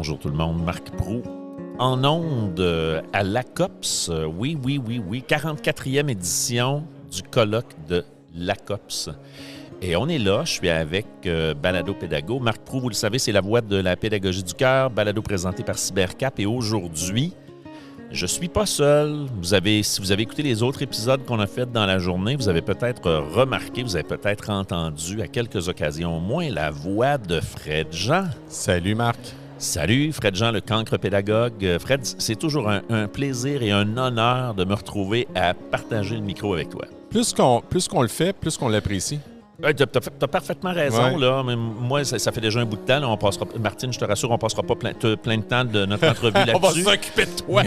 Bonjour tout le monde, Marc Proulx en ondes à l'ACOPS. Oui, 44e édition du colloque de l'ACOPS. Et on est là, je suis avec Balado Pédago. Marc Proulx, vous le savez, c'est la voix de la pédagogie du cœur, balado présenté par Cybercap. Et aujourd'hui, je ne suis pas seul. Si vous avez écouté les autres épisodes qu'on a faits dans la journée, vous avez peut-être remarqué, vous avez peut-être entendu à quelques occasions au moins la voix de Fred Jean. Salut Marc. Salut, Fred Jean, le cancre pédagogue. Fred, c'est toujours un plaisir et un honneur de me retrouver à partager le micro avec toi. Plus qu'on le fait, plus qu'on l'apprécie. T'as parfaitement raison, ouais. Là. Mais moi, ça fait déjà un bout de temps. Là, on passera, Martine, je te rassure, on ne passera pas plein de temps de notre entrevue là-dessus. On va s'occuper de toi.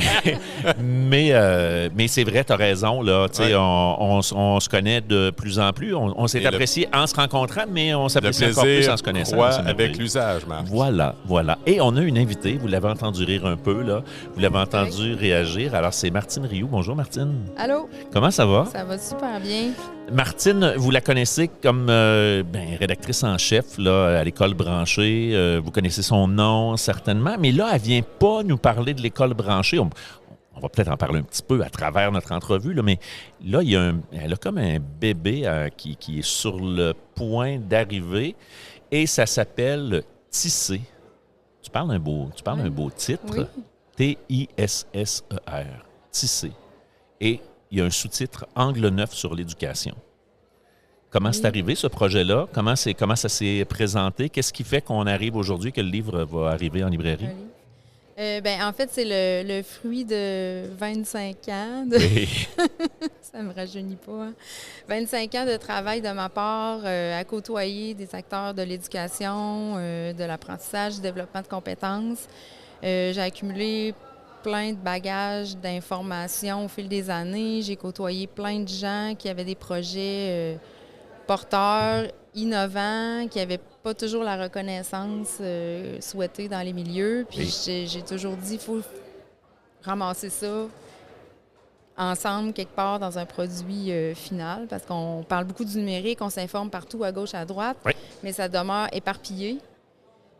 mais c'est vrai, tu as raison. Là, ouais. on se connaît de plus en plus. On s'est apprécié en se rencontrant, mais on s'apprécie encore plus en se connaissant. Avec l'usage, Marc. Voilà. Et on a une invitée. Vous l'avez entendu rire un peu. Là. Vous l'avez entendu réagir. Alors, c'est Martine Rioux. Bonjour, Martine. Allô? Comment ça va? Ça va super bien. Martine, vous la connaissez comme rédactrice en chef là, à l'École branchée. Vous connaissez son nom, certainement. Mais là, elle ne vient pas nous parler de l'École branchée. On va peut-être en parler un petit peu à travers notre entrevue. Là, mais là, elle a comme un bébé qui est sur le point d'arriver. Et ça s'appelle Tisser. Tu parles un beau titre. Oui. T-I-S-S-E-R. Tisser. Et il y a un sous-titre Angle neuf sur l'éducation. Comment c'est arrivé, ce projet-là? Comment ça s'est présenté? Qu'est-ce qui fait qu'on arrive aujourd'hui, que le livre va arriver en librairie? En fait, c'est le fruit de 25 ans. Oui. Ça me rajeunit pas. Hein? 25 ans de travail de ma part à côtoyer des acteurs de l'éducation, de l'apprentissage, du développement de compétences. J'ai accumulé plein de bagages, d'informations au fil des années. J'ai côtoyé plein de gens qui avaient des projets porteurs, innovants, qui n'avaient pas toujours la reconnaissance souhaitée dans les milieux. Puis j'ai toujours dit, il faut ramasser ça ensemble, quelque part, dans un produit final, parce qu'on parle beaucoup du numérique, on s'informe partout, à gauche, à droite, mais ça demeure éparpillé.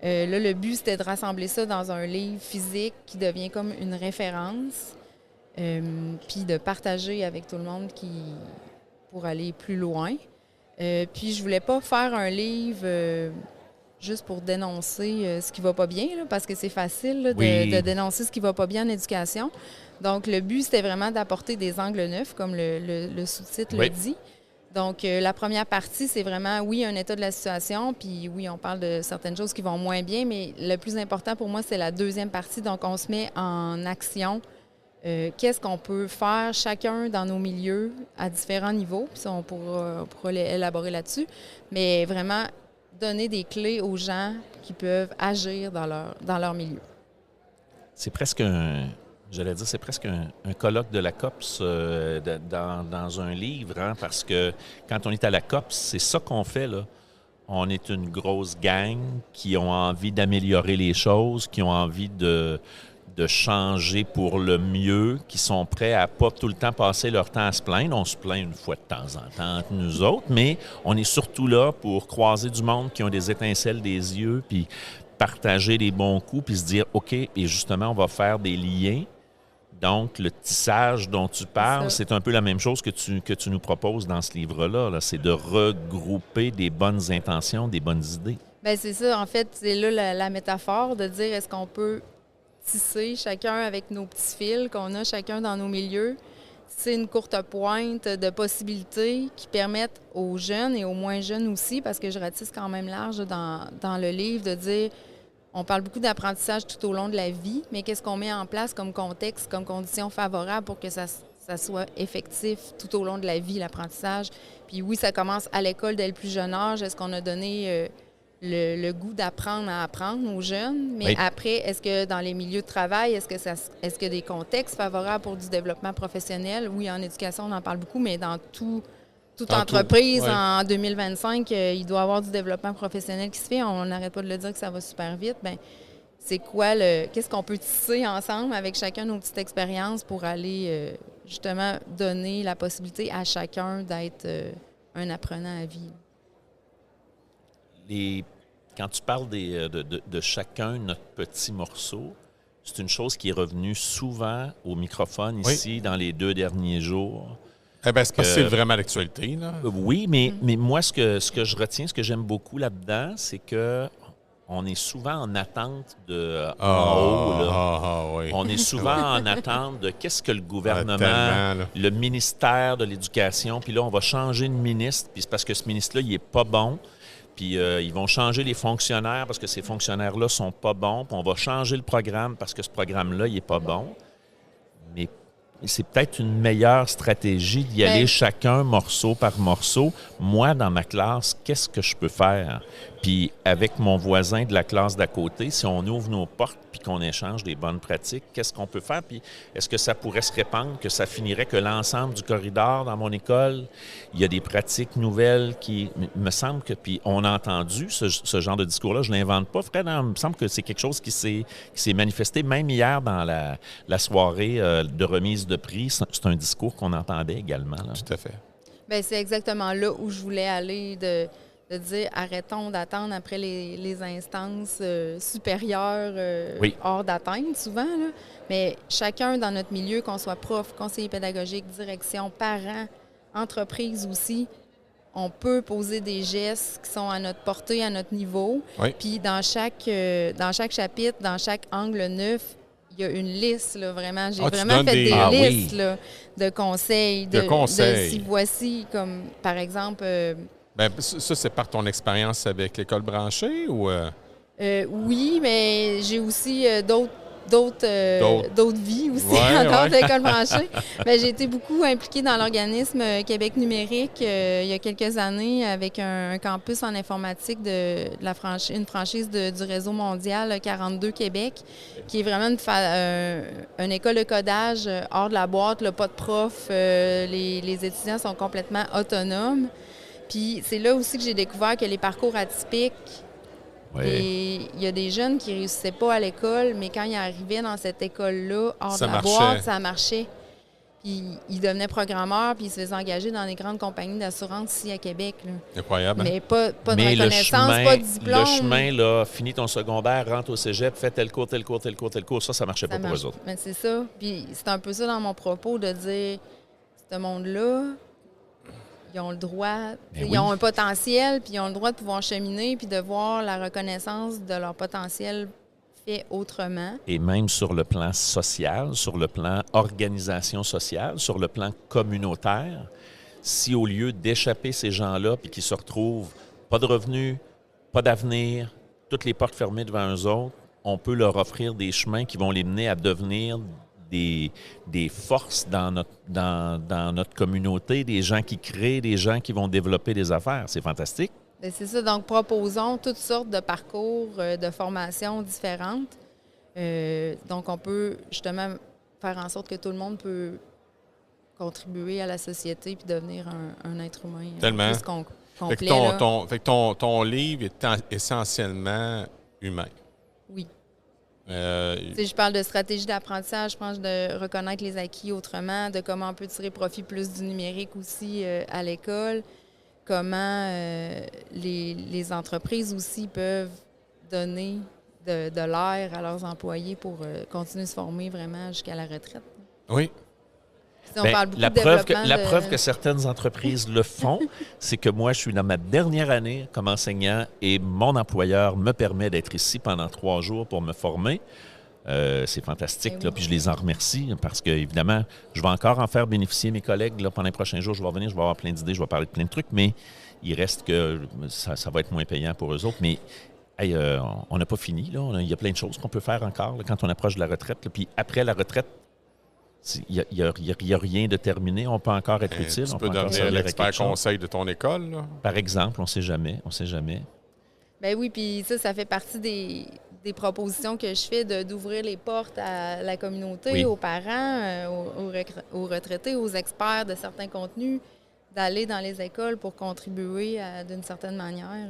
Là, le but, c'était de rassembler ça dans un livre physique qui devient comme une référence, puis de partager avec tout le monde pour aller plus loin. Puis je voulais pas faire un livre juste pour dénoncer ce qui va pas bien, là, parce que c'est facile là, de dénoncer ce qui va pas bien en éducation. Donc, le but, c'était vraiment d'apporter des angles neufs, comme le sous-titre le dit. Donc, la première partie, c'est vraiment, oui, un état de la situation, puis oui, on parle de certaines choses qui vont moins bien, mais le plus important pour moi, c'est la deuxième partie. Donc, on se met en action. Qu'est-ce qu'on peut faire chacun dans nos milieux à différents niveaux, puis ça, on pourra élaborer là-dessus, mais vraiment donner des clés aux gens qui peuvent agir dans leur milieu. C'est presque c'est presque un colloque de la COPS dans un livre, hein, parce que quand on est à la COPS, c'est ça qu'on fait, là. On est une grosse gang qui ont envie d'améliorer les choses, qui ont envie de changer pour le mieux, qui sont prêts à pas tout le temps passer leur temps à se plaindre. On se plaint une fois de temps en temps entre nous autres, mais on est surtout là pour croiser du monde qui ont des étincelles des yeux, puis partager les bons coups, puis se dire, OK, et justement, on va faire des liens. Donc, le tissage dont tu parles, c'est un peu la même chose que tu nous proposes dans ce livre-là. Là. C'est de regrouper des bonnes intentions, des bonnes idées. Bien, c'est ça. En fait, c'est là la métaphore de dire est-ce qu'on peut tisser chacun avec nos petits fils qu'on a chacun dans nos milieux. C'est une courte pointe de possibilités qui permettent aux jeunes et aux moins jeunes aussi, parce que je ratisse quand même large dans le livre, de dire on parle beaucoup d'apprentissage tout au long de la vie, mais qu'est-ce qu'on met en place comme contexte, comme conditions favorables pour que ça soit effectif tout au long de la vie, l'apprentissage. Puis oui, ça commence à l'école dès le plus jeune âge. Est-ce qu'on a donné le goût d'apprendre à apprendre aux jeunes? Mais après, est-ce que dans les milieux de travail, est-ce que des contextes favorables pour du développement professionnel? Oui, en éducation, on en parle beaucoup, mais dans toute entreprise, en 2025, il doit y avoir du développement professionnel qui se fait. On n'arrête pas de le dire que ça va super vite. Bien, c'est quoi qu'est-ce qu'on peut tisser ensemble avec chacun nos petites expériences pour aller justement donner la possibilité à chacun d'être un apprenant à vie? quand tu parles de chacun notre petit morceau, c'est une chose qui est revenue souvent au microphone ici dans les 2 derniers jours. Eh bien, c'est parce que c'est vraiment l'actualité, là. Oui, mais moi, ce que je retiens, ce que j'aime beaucoup là-dedans, c'est que on est souvent en attente de en haut. Là. Oui. On est souvent en attente de qu'est-ce que le gouvernement, tellement, là. le ministère de l'Éducation, puis là, on va changer de ministre, puis c'est parce que ce ministre-là, il n'est pas bon. Puis ils vont changer les fonctionnaires parce que ces fonctionnaires-là sont pas bons. Puis on va changer le programme parce que ce programme-là, il n'est pas bon. Mais c'est peut-être une meilleure stratégie d'y aller chacun morceau par morceau. Moi, dans ma classe, qu'est-ce que je peux faire? Puis avec mon voisin de la classe d'à côté, si on ouvre nos portes puis qu'on échange des bonnes pratiques, qu'est-ce qu'on peut faire? Puis est-ce que ça pourrait se répandre, que ça finirait que l'ensemble du corridor dans mon école, il y a des pratiques nouvelles qui... Il me semble que... Puis on a entendu ce genre de discours-là, je ne l'invente pas, Fred, hein? Il me semble que c'est quelque chose qui s'est manifesté même hier dans la soirée de remise de prix. C'est un discours qu'on entendait également. Là. Tout à fait. Bien, c'est exactement là où je voulais aller, de dire arrêtons d'attendre après les instances supérieures hors d'atteinte souvent. Là. Mais chacun dans notre milieu, qu'on soit prof, conseiller pédagogique, direction, parents, entreprise aussi, on peut poser des gestes qui sont à notre portée, à notre niveau. Oui. Puis dans chaque chapitre, dans chaque angle neuf, il y a une liste, là, vraiment. J'ai vraiment fait des listes là, de conseils. De si voici, comme par exemple... Bien, ça, c'est par ton expérience avec l'école branchée ou... Oui, mais j'ai aussi d'autres vies aussi en dehors de l'école branchée. J'ai été beaucoup impliquée dans l'organisme Québec numérique il y a quelques années avec un campus en informatique une franchise du réseau mondial 42 Québec, qui est vraiment une école de codage hors de la boîte, là, pas de prof. Les étudiants sont complètement autonomes. Puis c'est là aussi que j'ai découvert que les parcours atypiques, et il y a des jeunes qui ne réussissaient pas à l'école, mais quand ils arrivaient dans cette école-là, hors de la boîte, ça marchait. Puis ils devenaient programmeurs, puis ils se faisaient engager dans les grandes compagnies d'assurance ici à Québec. Là. Incroyable. Mais pas de reconnaissance, pas de diplôme. Le chemin, là, finis ton secondaire, rentre au cégep, fais tel cours, ça marchait pas pour eux autres. Mais c'est ça. Puis c'est un peu ça dans mon propos, de dire, ce monde-là, ils ont le droit, ils ont un potentiel, puis ils ont le droit de pouvoir cheminer, puis de voir la reconnaissance de leur potentiel fait autrement. Et même sur le plan social, sur le plan organisation sociale, sur le plan communautaire, si au lieu d'échapper ces gens-là, puis qu'ils se retrouvent pas de revenus, pas d'avenir, toutes les portes fermées devant eux autres, on peut leur offrir des chemins qui vont les mener à devenir des forces dans notre communauté, des gens qui créent, des gens qui vont développer des affaires. C'est fantastique. Bien, c'est ça. Donc, proposons toutes sortes de parcours de formation différentes. Donc, on peut justement faire en sorte que tout le monde peut contribuer à la société puis devenir un être humain plus complet. Fait que ton livre est essentiellement humain. Oui. Je parle de stratégie d'apprentissage, je pense de reconnaître les acquis autrement, de comment on peut tirer profit plus du numérique aussi à l'école, comment les entreprises aussi peuvent donner de l'air à leurs employés pour continuer de se former vraiment jusqu'à la retraite. Oui. Si on parle beaucoup de la preuve que certaines entreprises le font, c'est que moi, je suis dans ma dernière année comme enseignant et mon employeur me permet d'être ici pendant 3 jours pour me former. C'est fantastique, là, puis je les en remercie parce que, évidemment, je vais encore en faire bénéficier mes collègues là, pendant les prochains jours. Je vais revenir, je vais avoir plein d'idées, je vais parler de plein de trucs, mais il reste que ça va être moins payant pour eux autres. Mais hey, on n'a pas fini. Là. Il y a plein de choses qu'on peut faire encore là, quand on approche de la retraite. Là. Puis après la retraite, il n'y a rien de terminé. On peut encore être utile. Tu peux devenir l'expert conseil de ton école. Là. Par exemple, on ne sait jamais. Ben oui, puis ça fait partie des propositions que je fais d'ouvrir les portes à la communauté, aux parents, aux retraités, aux experts de certains contenus, d'aller dans les écoles pour contribuer d'une certaine manière.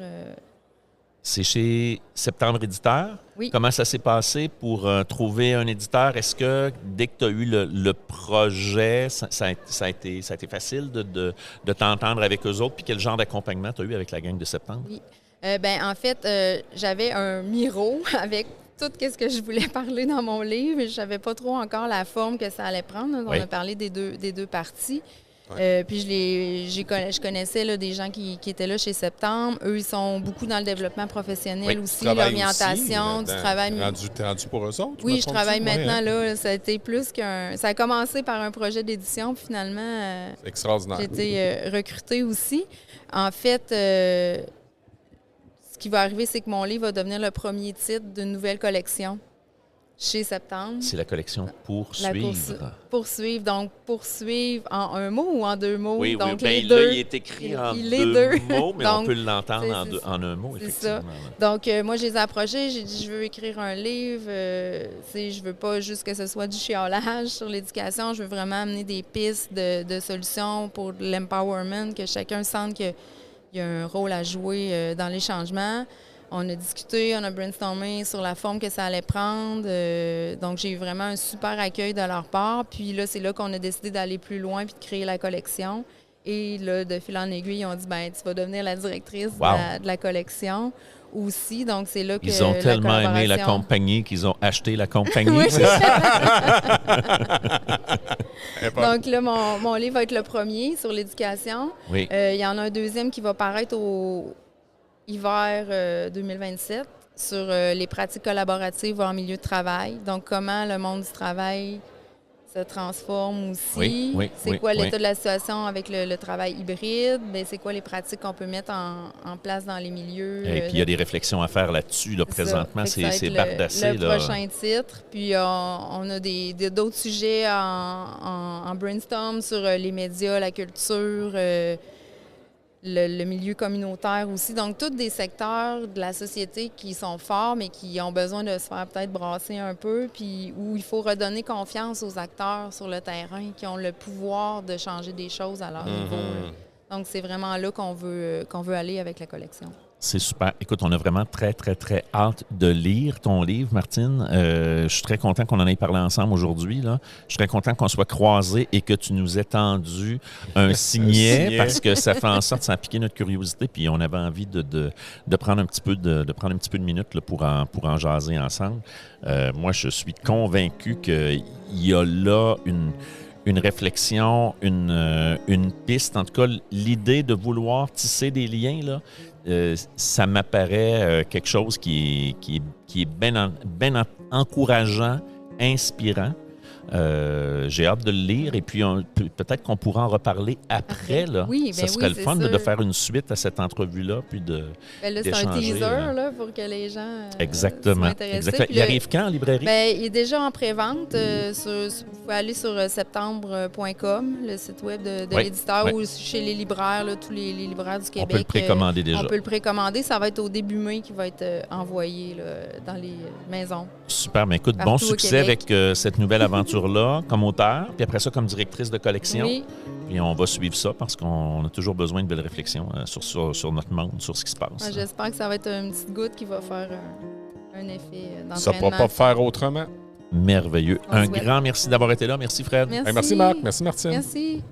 C'est chez Septembre Éditeur. Oui. Comment ça s'est passé pour trouver un éditeur? Est-ce que dès que tu as eu le projet, ça a été facile de t'entendre avec eux autres? Puis quel genre d'accompagnement tu as eu avec la gang de Septembre? Oui. En fait, j'avais un miro avec tout ce que je voulais parler dans mon livre. Je ne savais pas trop encore la forme que ça allait prendre. On a parlé des deux parties. Puis je connaissais là, des gens qui étaient là chez Septembre. Eux, ils sont beaucoup dans le développement professionnel aussi, l'orientation, du travail. T'es rendu pour eux autres? Oui, je travaille maintenant là. Ça a été plus qu'un. Ça a commencé par un projet d'édition, puis finalement, extraordinaire. J'ai été recrutée aussi. En fait, ce qui va arriver, c'est que mon livre va devenir le premier titre d'une nouvelle collection chez Septembre. C'est la collection Poursuivre. Poursuivre. Donc, poursuivre en un mot ou en deux mots? Oui, donc, oui. deux. Là, il est écrit en deux mots, mais donc, on peut l'entendre en un mot, effectivement. Ça. Donc, moi, je les ai approchés. J'ai dit, je veux écrire un livre. Je veux pas juste que ce soit du chiolage sur l'éducation. Je veux vraiment amener des pistes de solutions pour l'empowerment, que chacun sente qu'il y a un rôle à jouer dans les changements. On a discuté, on a brainstormé sur la forme que ça allait prendre. Donc, j'ai eu vraiment un super accueil de leur part. Puis là, c'est là qu'on a décidé d'aller plus loin puis de créer la collection. Et là, de fil en aiguille, ils ont dit, tu vas devenir la directrice de la collection aussi. Donc, c'est là que ils ont tellement aimé la compagnie qu'ils ont acheté la compagnie. Oui. Donc là, mon livre va être le premier sur l'éducation. Oui. Il y en a un deuxième qui va paraître au hiver 2027 sur les pratiques collaboratives en milieu de travail. Donc, comment le monde du travail se transforme aussi. C'est quoi l'état de la situation avec le travail hybride? C'est quoi les pratiques qu'on peut mettre en place dans les milieux? Et puis, il y a des réflexions à faire là-dessus. Là, présentement, c'est bardassé. Le prochain titre. Puis, on a d'autres sujets en brainstorm sur les médias, la culture, le milieu communautaire aussi. Donc, tous des secteurs de la société qui sont forts, mais qui ont besoin de se faire peut-être brasser un peu, puis où il faut redonner confiance aux acteurs sur le terrain qui ont le pouvoir de changer des choses à leur niveau. Donc, c'est vraiment là qu'on veut aller avec la collection. C'est super. Écoute, on a vraiment très, très, très hâte de lire ton livre, Martine. Je suis très content qu'on en ait parlé ensemble aujourd'hui. Là. Je suis très content qu'on soit croisés et que tu nous aies tendu un signet parce que ça fait en sorte, ça a piqué notre curiosité puis on avait envie de prendre un petit peu de minutes là, pour en jaser ensemble. Moi, je suis convaincu qu'il y a là une réflexion, une piste. En tout cas, l'idée de vouloir tisser des liens, là, ça m'apparaît quelque chose qui est bien encourageant, inspirant. J'ai hâte de le lire et puis peut-être qu'on pourra en reparler après. Là. Oui, ça serait le fun sûr. de faire une suite à cette entrevue-là puis là, c'est un teaser là, pour que les gens Exactement. soient intéressés. Il arrive quand en librairie? Il est déjà en pré-vente. Vous pouvez aller sur septembre.com, le site web de l'éditeur, ou chez les libraires, là, tous les libraires du Québec. On peut le précommander déjà. On peut le précommander. Ça va être au début mai qui va être envoyé là, dans les maisons. Super. Mais écoute, bon succès avec cette nouvelle aventure-là, comme auteur, puis après ça, comme directrice de collection. Oui. Puis on va suivre ça parce qu'on a toujours besoin de belles réflexions sur notre monde, sur ce qui se passe. J'espère que ça va être une petite goutte qui va faire un effet d'entraînement. Ça ne pourra pas faire autrement. Merveilleux. Un grand merci d'avoir été là. Merci, Fred. Merci. Merci, Marc. Merci, Martine. Merci.